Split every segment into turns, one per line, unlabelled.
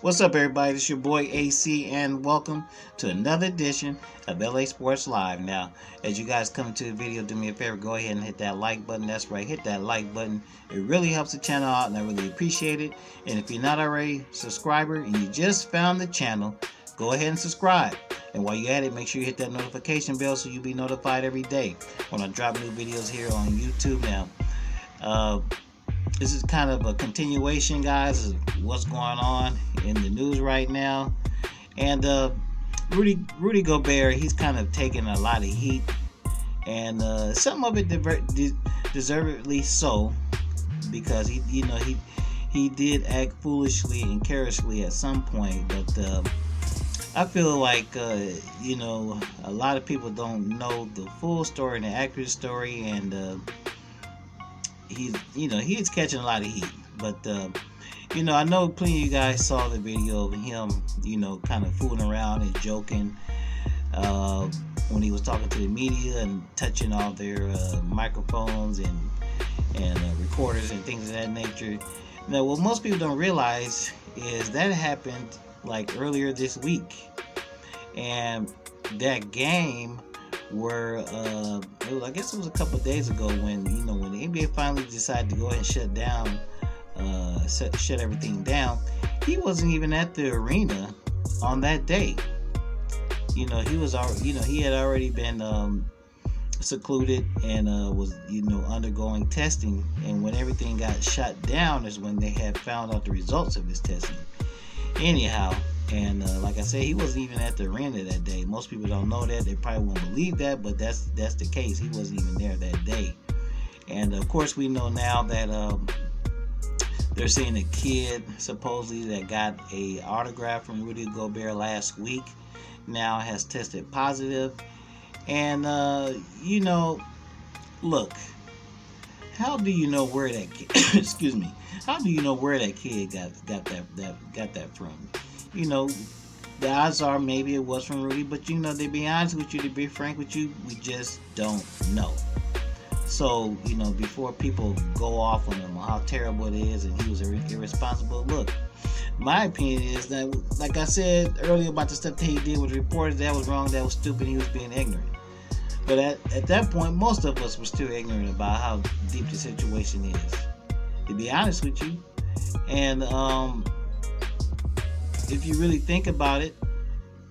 What's up, everybody? It's your boy AC, and welcome to another edition of LA Sports Live. Now, as you guys come to the video, do me a favor, go ahead and hit that like button. That's right, hit that like button. It really helps the channel out, and I really appreciate it. And if you're not already a subscriber and you just found the channel, go ahead and subscribe. And while you're at it, make sure you hit that notification bell so you'll be notified every day when I drop new videos here on YouTube. Now, this is kind of a continuation, guys, of what's going on in the news right now. And Rudy Gobert, he's kind of taking a lot of heat, and some of it deservedly so, because he did act foolishly and carelessly at some point. But I feel like a lot of people don't know the full story and the accurate story, and he's catching a lot of heat. But I know plenty of you guys saw the video of him kind of fooling around and joking when he was talking to the media and touching all their microphones and recorders and things of that nature. Now, what most people don't realize is that happened like earlier this week, and that game where I guess it was a couple of days ago when the NBA finally decided to go ahead and shut everything down. He wasn't even at the arena on that day. He had already been secluded and was undergoing testing, and when everything got shut down is when they had found out the results of his testing. Anyhow, and like I said, he wasn't even at the arena that day. Most people don't know that. They probably won't believe that, but that's the case. He wasn't even there that day. And of course, we know now that they're saying a kid supposedly that got a autograph from Rudy Gobert last week now has tested positive. And look, how do you know where that kid excuse me, how do you know where that kid got that from? The odds are maybe it was from Rudy, but to be honest with you, to be frank with you, we just don't know. So, before people go off on him on how terrible it is and he was irresponsible, look, my opinion is that, like I said earlier about the stuff that he did with reporters, that was wrong, that was stupid, he was being ignorant. But at that point, most of us were still ignorant about how deep the situation is, to be honest with you. And if you really think about it,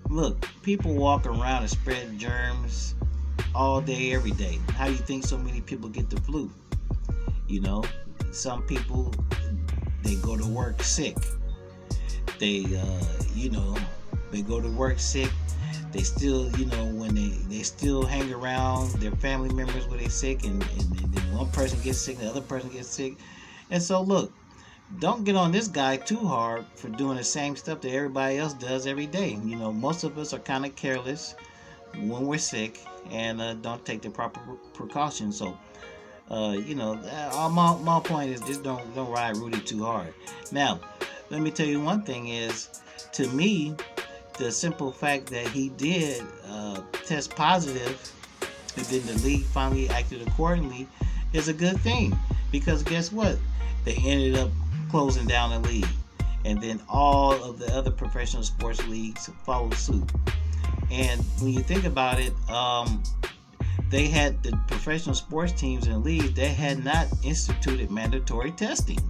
look, people walk around and spread germs all day, every day. How do you think so many people get the flu? Some people, they go to work sick. They go to work sick. They still, when they still hang around their family members when they're sick, and then one person gets sick, the other person gets sick. And so, look, don't get on this guy too hard for doing the same stuff that everybody else does every day. Most of us are kind of careless when we're sick and don't take the proper precautions. So, my point is just don't ride Rudy too hard. Now, let me tell you one thing is, to me, the simple fact that he did test positive and then the league finally acted accordingly is a good thing, because guess what? They ended up closing down the league, and then all of the other professional sports leagues followed suit. And when you think about it, they had the professional sports teams and leagues, they had not instituted mandatory testing.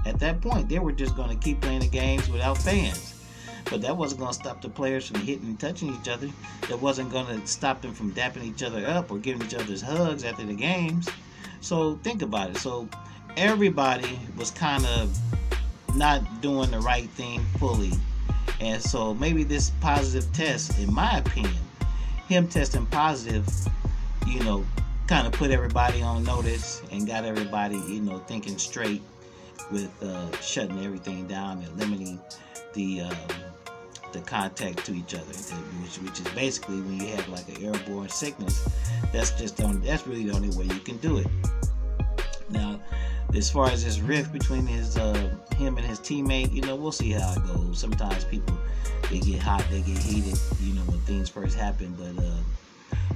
At that point, they were just going to keep playing the games without fans. But that wasn't going to stop the players from hitting and touching each other. That wasn't going to stop them from dapping each other up or giving each other hugs after the games. So think about it. So everybody was kind of not doing the right thing fully. And so maybe this positive test, in my opinion, him testing positive, kind of put everybody on notice and got everybody, thinking straight with shutting everything down and limiting the contact to each other, which is basically when you have like an airborne sickness. That's really the only way you can do it. Now, as far as this rift between him and his teammate, we'll see how it goes. Sometimes people, they get hot, they get heated, when things first happen. But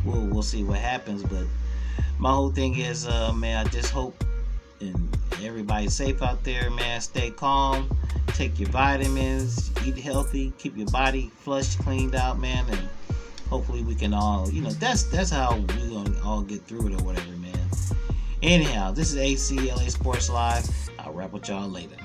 we'll see what happens. But my whole thing is, man, I just hope and Everybody safe out there, man. Stay calm. Take your vitamins. Eat healthy. Keep your body flushed, cleaned out, man. And hopefully we can all, that's how we gonna all get through it or whatever, man. Anyhow, this is ACLA Sports Live. I'll wrap with y'all later.